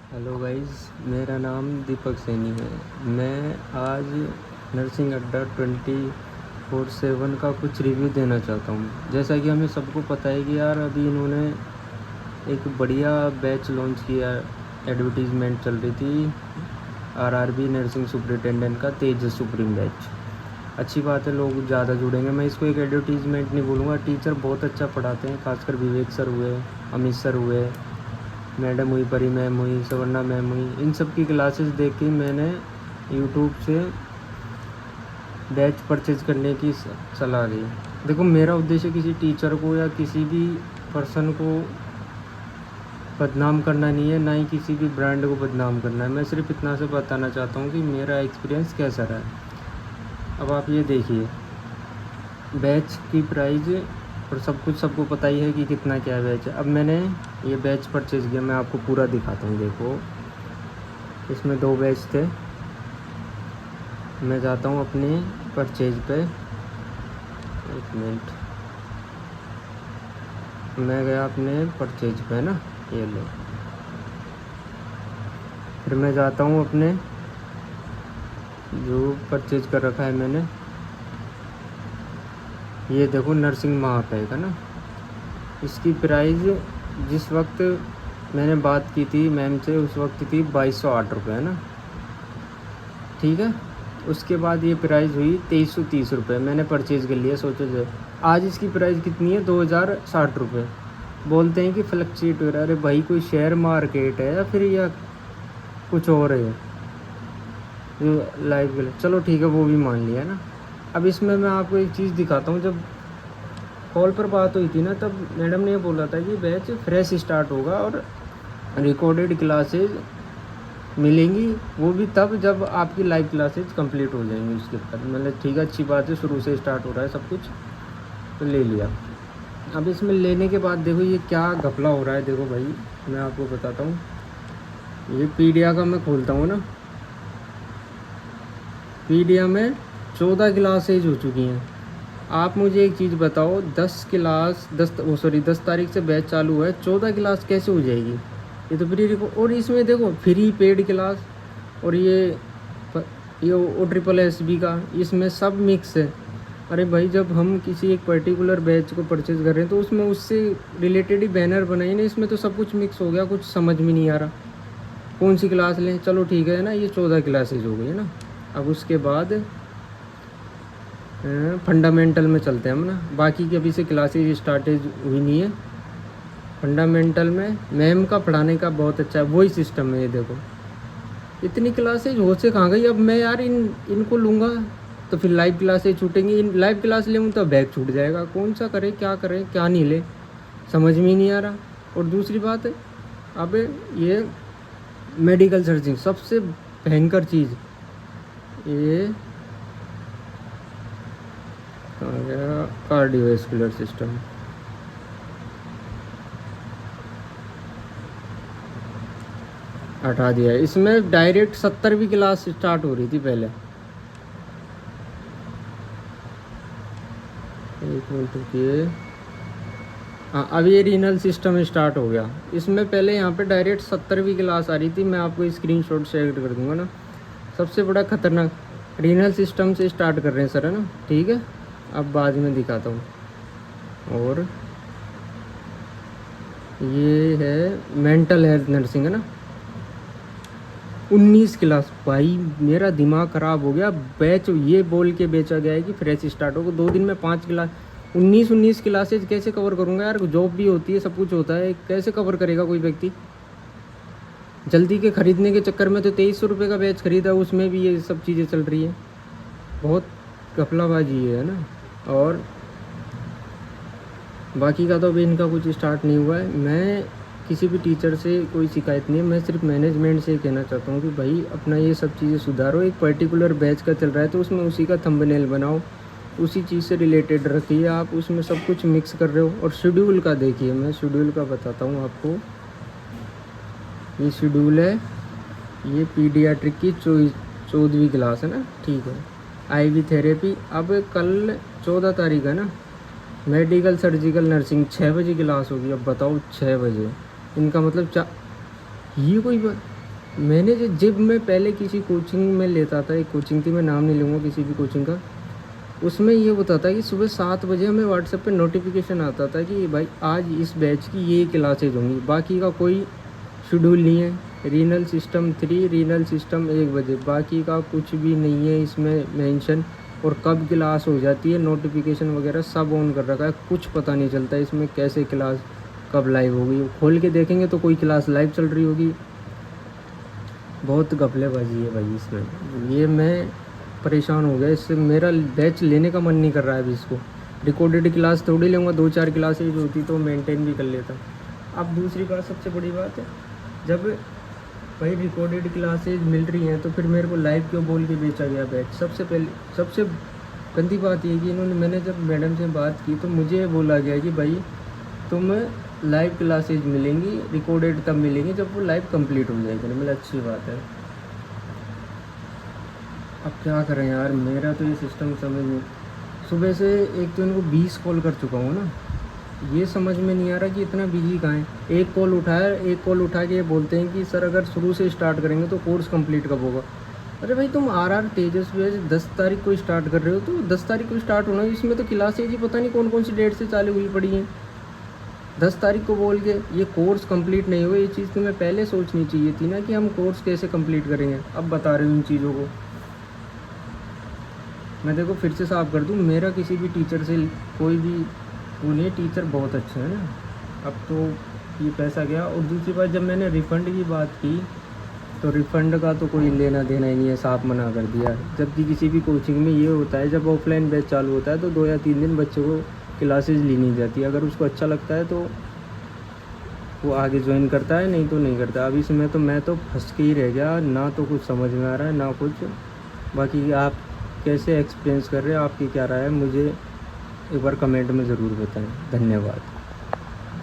Hello guys, मेरा नाम दीपक सैनी है। मैं आज नर्सिंग अड्डा 24/7 का कुछ रिव्यू देना चाहता हूँ। जैसा कि हमें सबको पता है कि यार अभी इन्होंने एक बढ़िया बैच लॉन्च किया। एडवर्टीज़मेंट चल रही थी आरआरबी नर्सिंग सुपरिटेंडेंट का तेजस सुप्रीम बैच। अच्छी बात है, लोग ज़्यादा जुड़ेंगे। मैं इसको एक एडवर्टीज़मेंट नहीं बोलूँगा। टीचर बहुत अच्छा पढ़ाते हैं, खासकर विवेक सर हुए, अमित सर हुए, मैडम हुई, परी मैम हुई, सवर्णा मैम हुई। इन सब की क्लासेस देख के मैंने यूट्यूब से बैच परचेज करने की सलाह ली। देखो, मेरा उद्देश्य किसी टीचर को या किसी भी पर्सन को बदनाम करना नहीं है, ना ही किसी भी ब्रांड को बदनाम करना है। मैं सिर्फ इतना से बताना चाहता हूँ कि मेरा एक्सपीरियंस कैसा रहा। अब आप ये देखिए, बैच की प्राइस और सब कुछ सबको पता ही है कि कितना क्या बैच है। अब मैंने ये बैच परचेज़ किया, मैं आपको पूरा दिखाता हूँ। देखो, इसमें 2 बैच थे। मैं जाता हूँ अपने परचेज पे। एक मिनट, मैं गया अपने परचेज पे ना, ये लो। फिर मैं जाता हूँ अपने जो परचेज कर रखा है मैंने, ये देखो नर्सिंग महापैक है ना। इसकी प्राइस जिस वक्त मैंने बात की थी मैम से, उस वक्त थी 2208 रुपये है ना, ठीक है। उसके बाद ये प्राइस हुई 2330 रुपये। मैंने परचेज़ कर लिया। सोचो जो आज इसकी प्राइस कितनी है, 2060 रुपये। बोलते हैं कि फ्लक्चुएट हो रहा है। अरे भाई, कोई शेयर मार्केट है या फिर या कुछ और है जो लाइव? चलो ठीक है, वो भी मान लिया ना। अब इसमें मैं आपको एक चीज़ दिखाता हूँ। जब कॉल पर बात हुई थी ना, तब मैडम ने ये बोला था कि बैच फ्रेश स्टार्ट होगा और रिकॉर्डेड क्लासेज मिलेंगी, वो भी तब जब आपकी लाइव क्लासेज कंप्लीट हो जाएंगी। उसके बाद मतलब ठीक है, अच्छी बात है, शुरू से स्टार्ट हो रहा है सब कुछ, तो ले लिया। अब इसमें लेने के बाद देखो ये क्या घपला हो रहा है। देखो भाई, मैं आपको बताता हूँ। ये पीडिया का मैं खोलता हूँ ना, पीडिया में 14 क्लासेज हो चुकी हैं। आप मुझे एक चीज़ बताओ, 10 तारीख से बैच चालू है, 14 क्लास कैसे हो जाएगी? ये तो फ्री रिको, और इसमें देखो फ्री पेड क्लास, और ये OSSB का, इसमें सब मिक्स है। अरे भाई, जब हम किसी एक पर्टिकुलर बैच को परचेज़ कर रहे हैं तो उसमें उससे रिलेटेड ही बैनर बनाइए ना। इसमें तो सब कुछ मिक्स हो गया, कुछ समझ में नहीं आ रहा कौन सी क्लास लें। चलो ठीक है ना, ये 14 क्लासेज हो गई है ना। अब उसके बाद फंडामेंटल में चलते हैं हम ना। बाकी की अभी से क्लासेज स्टार्टेज हुई नहीं है। फंडामेंटल में मैम का पढ़ाने का बहुत अच्छा है, वही सिस्टम है। ये देखो, इतनी क्लासेज हो से कहाँ गई। अब मैं यार इनको लूँगा तो फिर लाइव क्लासेज छूटेंगी। इन लाइव क्लास लूँ तो बैग छूट जाएगा। कौन सा करें, क्या नहीं ले, समझ में ही नहीं आ रहा। और दूसरी बात है, अब ये मेडिकल सर्चिंग सबसे भयंकर चीज़, ये कहाँ गया, कार्डियोवैस्कुलर सिस्टम। हटा दिया है। इसमें डायरेक्ट 70वीं क्लास स्टार्ट हो रही थी पहले। एक मिनट रुकिए। हाँ, अब ये रीनल सिस्टम स्टार्ट हो गया। इसमें पहले यहाँ पे डायरेक्ट 70वीं क्लास आ रही थी। मैं आपको स्क्रीनशॉट शेयर कर दूंगा ना। सबसे बड़ा खतरनाक रीनल सिस्टम से स्टार्ट कर रहे हैं सर, है ना, ठीक है। अब बाद में दिखाता हूँ। और ये है मेंटल हेल्थ नर्सिंग है ना, 19 क्लास। भाई मेरा दिमाग ख़राब हो गया। बैच ये बोल के बेचा गया है कि फ्रेश स्टार्ट होगा 2 दिन में 5 क्लास। 19 क्लासेज कैसे कवर करूँगा यार? जॉब भी होती है, सब कुछ होता है, कैसे कवर करेगा कोई व्यक्ति? जल्दी के ख़रीदने के चक्कर में तो 2300 रुपये का बैच ख़रीदा, उसमें भी ये सब चीज़ें चल रही हैं। बहुत घपलाबाजी है ना। और बाकी का तो अभी इनका कुछ स्टार्ट नहीं हुआ है। मैं किसी भी टीचर से कोई शिकायत नहीं है, मैं सिर्फ मैनेजमेंट से कहना चाहता हूँ कि भाई अपना ये सब चीज़ें सुधारो। एक पर्टिकुलर बैच का चल रहा है तो उसमें उसी का थंबनेल बनाओ, उसी चीज़ से रिलेटेड रखिए। आप उसमें सब कुछ मिक्स कर रहे हो। और शेड्यूल का देखिए, मैं शेड्यूल का बताता हूँ आपको। ये शेड्यूल है, ये पीडियाट्रिक की 14वीं क्लास है ना, ठीक है। IV थेरेपी, अब कल 14 तारीख है ना। मेडिकल सर्जिकल नर्सिंग 6 बजे क्लास होगी। अब बताओ 6 बजे, इनका मतलब ये कोई मैंने जब मैं पहले किसी कोचिंग में लेता था, एक कोचिंग थी, मैं नाम नहीं लूँगा किसी भी कोचिंग का, उसमें ये होता था कि सुबह 7 बजे हमें व्हाट्सएप पे नोटिफिकेशन आता था कि भाई आज इस बैच की ये क्लासेज होंगी, बाकी का कोई शेड्यूल नहीं है। रीनल सिस्टम 3, रीनल सिस्टम 1 बजे, बाकी का कुछ भी नहीं है इसमें मेंशन। और कब क्लास हो जाती है, नोटिफिकेशन वगैरह सब ऑन कर रखा है, कुछ पता नहीं चलता इसमें कैसे क्लास कब लाइव होगी। खोल के देखेंगे तो कोई क्लास लाइव चल रही होगी। बहुत घपलेबाजी है भाई इसमें, ये मैं परेशान हो गया इससे, मेरा बैच लेने का मन नहीं कर रहा है अभी इसको। रिकॉर्डेड क्लास थोड़ी लूँगा, 2-4 क्लासेज होती तो मेंटेन भी कर लेता। अब दूसरी बात, सबसे बड़ी बात है, जब भाई रिकॉर्डेड क्लासेज मिल रही हैं तो फिर मेरे को लाइव क्यों बोल के बेचा गया बैच। सबसे पहले सबसे गंदी बात ये कि मैंने जब मैडम से बात की तो मुझे बोला गया कि भाई तुम लाइव क्लासेज मिलेंगी, रिकॉर्डेड तब मिलेंगी जब वो लाइव कंप्लीट हो जाएगी। मतलब अच्छी बात है, अब क्या करें यार, मेरा तो ये सिस्टम समझ में, सुबह से एक तो इनको 20 कॉल कर चुका हूँ ना, ये समझ में नहीं आ रहा कि इतना बिजी कहाँ है। एक कॉल उठा के ये बोलते हैं कि सर अगर शुरू से स्टार्ट करेंगे तो कोर्स कंप्लीट कब होगा। अरे भाई तुम RR तेजस्वी 10 तारीख को स्टार्ट कर रहे हो तो 10 तारीख को स्टार्ट होना, इसमें तो क्लासेज ही पता नहीं कौन कौन सी डेट से चालू हुई पड़ी हैं। 10 तारीख को बोल के ये कोर्स कंप्लीट नहीं हुआ, ये चीज़ तुम्हें पहले सोचनी चाहिए थी ना कि हम कोर्स कैसे कंप्लीट करेंगे। अब बता रहे हो इन चीज़ों को, मैं देखो फिर से साफ कर दूँ, मेरा किसी भी टीचर से कोई भी वो नहीं, टीचर बहुत अच्छे हैं ना। अब तो ये पैसा गया। और दूसरी बात, जब मैंने रिफ़ंड की बात की तो रिफ़ंड का तो कोई लेना देना ही नहीं है, साफ मना कर दिया। जबकि किसी भी कोचिंग में ये होता है, जब ऑफलाइन बैच चालू होता है तो 2 या 3 दिन बच्चे को क्लासेज ली नहीं जाती, अगर उसको अच्छा लगता है तो वो आगे ज्वाइन करता है, नहीं तो नहीं करता। अब इसमें तो मैं तो फंस के ही रह गया, ना तो कुछ समझ में आ रहा है ना कुछ। बाकी आप कैसे एक्सपीरियंस कर रहे हो, आपकी क्या राय है, मुझे एक बार कमेंट में ज़रूर बताएं। धन्यवाद।